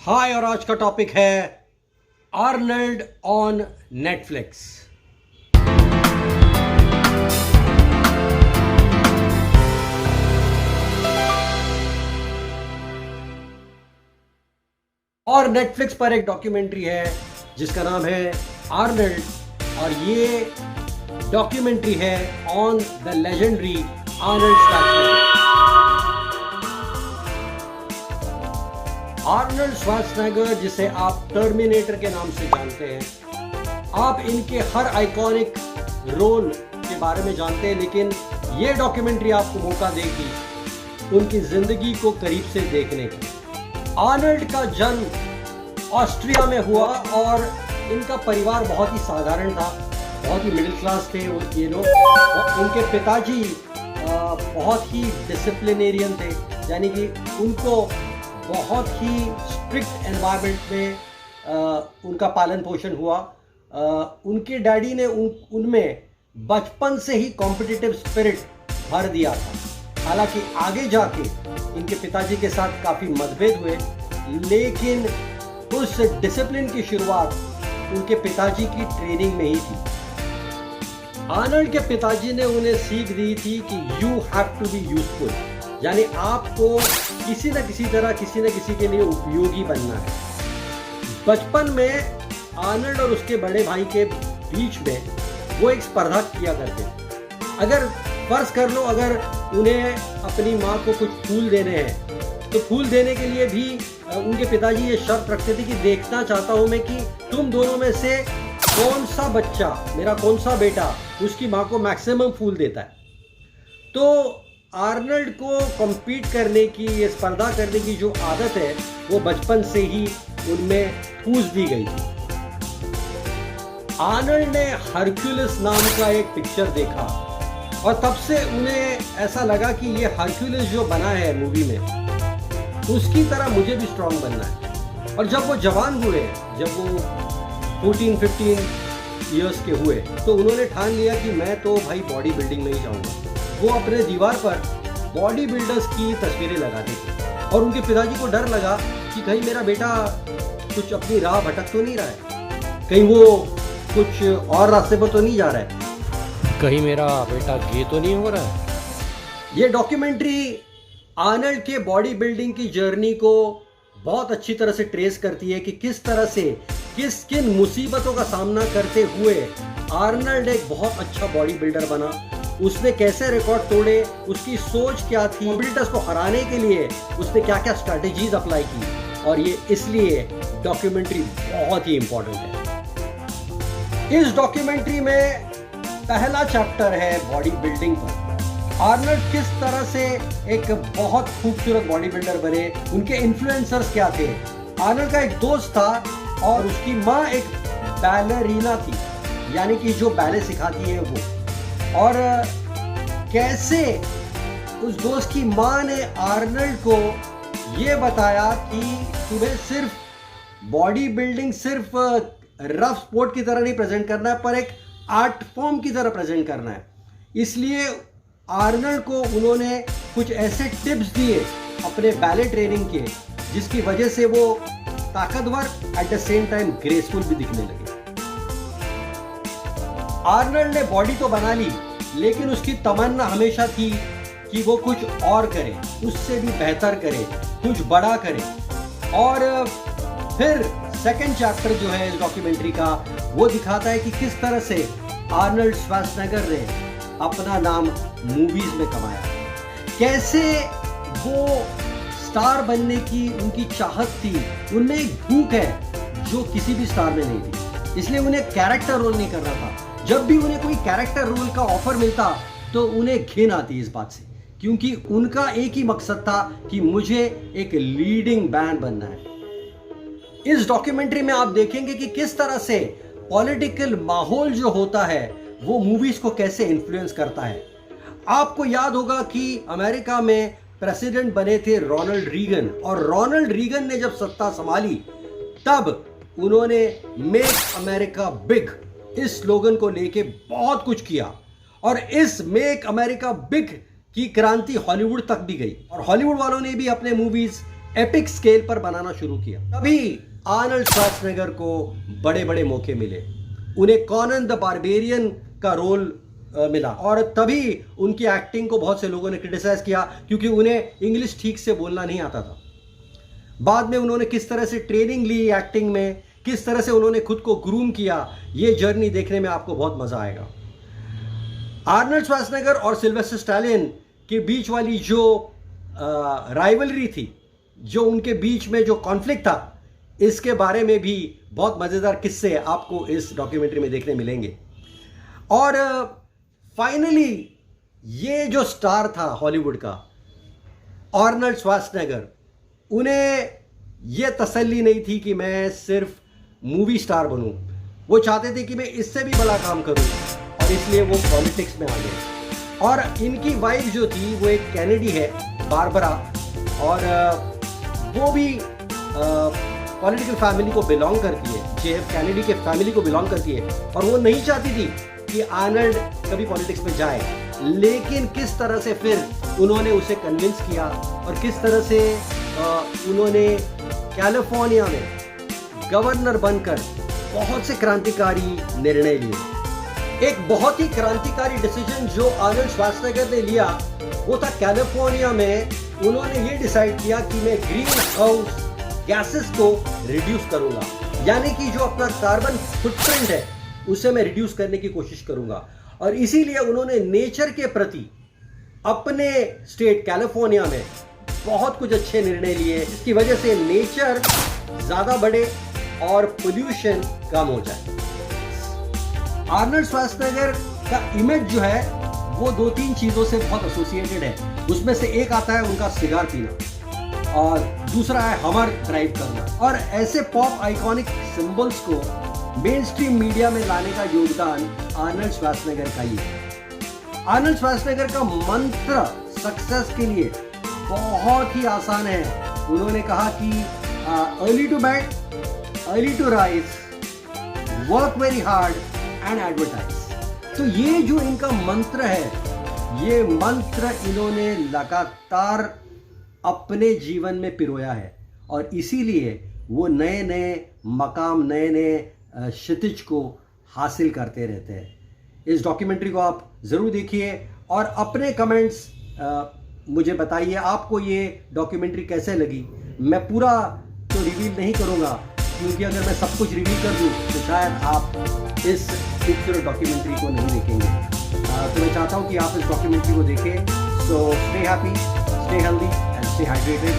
हाय, और आज का टॉपिक है आर्नल्ड ऑन नेटफ्लिक्स। और नेटफ्लिक्स पर एक डॉक्यूमेंट्री है जिसका नाम है आर्नल्ड, और ये डॉक्यूमेंट्री है on the legendary Arnold Schwarzenegger. Arnold Schwarzenegger, जिसे आप टर्मिनेटर के नाम से जानते हैं, आप इनके हर आइकॉनिक रोल के बारे में जानते हैं, लेकिन ये डॉक्यूमेंट्री आपको मौका देगी उनकी जिंदगी को करीब से देखने का। आर्नल्ड का जन्म ऑस्ट्रिया में हुआ और इनका परिवार बहुत ही साधारण था, बहुत ही मिडिल क्लास थे ये लोग। उनके पिताजी बहुत ही डिसिप्लिनेरियन थे, यानी कि उनको बहुत ही स्ट्रिक्ट एनवायरनमेंट में उनका पालन पोषण हुआ। उनके डैडी ने उनमें बचपन से ही कॉम्पिटिटिव स्पिरिट भर दिया था। हालांकि आगे जाके इनके पिताजी के साथ काफ़ी मतभेद हुए, लेकिन उस डिसिप्लिन की शुरुआत उनके पिताजी की ट्रेनिंग में ही थी। आर्नल्ड के पिताजी ने उन्हें सीख दी थी कि you have to be useful, यानी आपको किसी न किसी तरह किसी न किसी के लिए उपयोगी बनना है। बचपन में आर्नल्ड और उसके बड़े भाई के बीच में वो एक स्पर्धा किया करते थे। अगर फर्ज कर लो, अगर उन्हें अपनी माँ को कुछ फूल देने हैं तो फूल देने के लिए भी उनके पिताजी ये शर्त रखते थे कि देखना चाहता हूँ मैं कि तुम दोनों में से कौन सा बच्चा, मेरा कौन सा बेटा उसकी माँ को मैक्सिमम फूल देता है। तो आर्नल्ड को कम्पीट करने की, ये स्पर्धा करने की जो आदत है वो बचपन से ही उनमें ठूस दी गई थी। आर्नल्ड ने हरक्यूलिस नाम का एक पिक्चर देखा और तब से उन्हें ऐसा लगा कि ये हरक्यूलिस जो बना है मूवी में, उसकी तरह मुझे भी स्ट्रांग बनना है। और जब वो जवान हुए, जब वो 14-15 ईयर्स के हुए, तो उन्होंने ठान लिया कि मैं तो भाई बॉडी बिल्डिंग में ही जाऊंगा। वो अपने दीवार पर बॉडी बिल्डर्स की तस्वीरें लगाते थे और उनके पिताजी को डर लगा कि कहीं मेरा बेटा कुछ अपनी राह भटक तो नहीं रहा है, कहीं वो कुछ और रास्ते पर तो नहीं जा रहा है, कहीं मेरा बेटा गे तो नहीं हो रहा है। ये डॉक्यूमेंट्री आर्नल्ड के बॉडी बिल्डिंग की जर्नी को बहुत अच्छी तरह से ट्रेस करती है कि किस तरह से किन मुसीबतों का सामना करते हुए आर्नल्ड एक बहुत अच्छा बॉडी बिल्डर बना। उसने कैसे रिकॉर्ड तोड़े, उसकी सोच क्या थी, कॉम्पिटिटर्स को हराने के लिए उसने क्या क्या स्ट्रैटेजीज अप्लाई की, और ये इसलिए डॉक्यूमेंट्री बहुत ही इंपॉर्टेंट है। इस डॉक्यूमेंट्री में पहला चैप्टर है बॉडी बिल्डिंग पर। आर्नल्ड किस तरह से एक बहुत खूबसूरत बॉडी बिल्डर बने, उनके इन्फ्लुएंसर्स क्या थे। आर्नल्ड का एक दोस्त था और उसकी माँ एक बैलरीना थी, यानी कि जो बैले सिखाती है वो। और कैसे उस दोस्त की माँ ने आर्नल्ड को ये बताया कि तुम्हें सिर्फ बॉडी बिल्डिंग सिर्फ रफ स्पोर्ट की तरह नहीं प्रेजेंट करना है, पर एक आर्ट फॉर्म की तरह प्रेजेंट करना है। इसलिए आर्नल्ड को उन्होंने कुछ ऐसे टिप्स दिए अपने बैले ट्रेनिंग के, जिसकी वजह से वो ताकतवर at the same time graceful भी दिखने लगे। आर्नल्ड ने बॉडी तो बना ली, लेकिन उसकी तमन्ना हमेशा थी कि वो कुछ और करे, उससे भी बेहतर करे, कुछ बड़ा करे। और फिर सेकंड चैप्टर जो है इस डॉक्यूमेंट्री का, वो दिखाता है कि किस तरह से आर्नल्ड श्वार्ज़नेगर ने अपना नाम मूवीज में कमाया, कैसे वो स्टार बनने की उनकी चाहत थी, उनमें एक भूख है जो किसी भी स्टार में नहीं थी, इसलिए उन्हें कैरेक्टर रोल नहीं करना था। जब भी उन्हें कोई कैरेक्टर रोल का ऑफर मिलता तो उन्हें घिन आती इस बात से, क्योंकि उनका एक ही मकसद था कि मुझे एक लीडिंग मैन बनना है। इस डॉक्यूमेंट्री में आप देखेंगे कि किस तरह से पॉलिटिकल माहौल जो होता है वो मूवीज को कैसे इन्फ्लुएंस करता है। आपको याद होगा कि अमेरिका में प्रेसिडेंट बने थे रोनाल्ड रीगन, और रोनाल्ड रीगन ने जब सत्ता संभाली तब उन्होंने मेक अमेरिका बिग इस स्लोगन को लेके बहुत कुछ किया, और इस मेक अमेरिका बिग की क्रांति हॉलीवुड तक भी गई, और हॉलीवुड वालों ने भी अपने मूवीज एपिक स्केल पर बनाना शुरू किया। तभी आर्नल्ड श्वार्ज़नेगर को बड़े बड़े मौके मिले, उन्हें कॉनन द बारबेरियन का रोल मिला, और तभी उनकी एक्टिंग को बहुत से लोगों ने क्रिटिसाइज किया क्योंकि उन्हें इंग्लिश ठीक से बोलना नहीं आता था। बाद में उन्होंने किस तरह से ट्रेनिंग ली एक्टिंग में, किस तरह से उन्होंने खुद को ग्रूम किया, ये जर्नी देखने में आपको बहुत मजा आएगा। आर्नल्ड श्वार्ज़नेगर और सिल्वेस्टर स्टैलियन के बीच वाली जो राइवलरी थी, जो उनके बीच में जो कॉन्फ्लिक्ट था, इसके बारे में भी बहुत मज़ेदार किस्से आपको इस डॉक्यूमेंट्री में देखने मिलेंगे। और फाइनली ये जो स्टार था हॉलीवुड का, आर्नल्ड श्वार्ज़नेगर, उन्हें यह तसल्ली नहीं थी कि मैं सिर्फ मूवी स्टार बनूं, वो चाहते थे कि मैं इससे भी बड़ा काम करूं, और इसलिए वो पॉलिटिक्स में आ गए। और इनकी वाइफ जो थी वो एक कैनेडी है, बारबरा, और वो भी पॉलिटिकल फैमिली को बिलोंग करती है, JF कैनेडी के फैमिली को बिलोंग करती है, और वो नहीं चाहती थी कि आर्नल्ड कभी पॉलिटिक्स में जाए। लेकिन किस तरह से फिर उन्होंने उसे कन्विंस किया, और किस तरह से उन्होंने कैलिफोर्निया में गवर्नर बनकर बहुत से क्रांतिकारी निर्णय लिए। एक बहुत ही क्रांतिकारी डिसीजन जो आर्नल्ड श्वार्ज़नेगर ने लिया वो था, कैलिफोर्निया में उन्होंने ये डिसाइड किया कि मैं ग्रीन हाउस गैसेस को रिड्यूस करूंगा, यानी कि जो अपना कार्बन फुटप्रिंट है उसे मैं रिड्यूस करने की कोशिश करूंगा। और इसीलिए उन्होंने नेचर के प्रति अपने स्टेट कैलिफोर्निया में बहुत कुछ अच्छे निर्णय लिए, इसकी वजह से नेचर ज्यादा बढ़े और पोल्यूशन कम हो जाए। आर्नल्ड श्वार्ज़नेगर का इमेज जो है वो 2-3 चीजों से बहुत एसोसिएटेड है। उसमें से एक आता है उनका सिगार पीना, और दूसरा है हमर ड्राइव करना। और ऐसे पॉप आइकॉनिक सिंबल्स को मेन स्ट्रीम मीडिया में लाने का योगदान आर्नल्ड श्वार्ज़नेगर का ही है। आर्नल्ड श्वार्ज़नेगर का मंत्र सक्सेस के लिए बहुत ही आसान है। उन्होंने कहा कि early to bed, early to rise, work very hard and advertise. तो ये जो इनका मंत्र है, ये मंत्र इन्होंने लगातार अपने जीवन में पिरोया है, और इसीलिए वो नए नए मकाम, नए नए क्षितिज को हासिल करते रहते हैं। इस डॉक्यूमेंट्री को आप ज़रूर देखिए और अपने कमेंट्स मुझे बताइए आपको ये डॉक्यूमेंट्री कैसे लगी। मैं पूरा तो रिवील नहीं करूँगा, क्योंकि अगर मैं सब कुछ रिवील कर दूँ तो शायद आप इस खूबसूरत डॉक्यूमेंट्री को नहीं देखेंगे। तो मैं चाहता हूँ कि आप इस डॉक्यूमेंट्री को देखें। So stay happy, stay healthy and stay hydrated.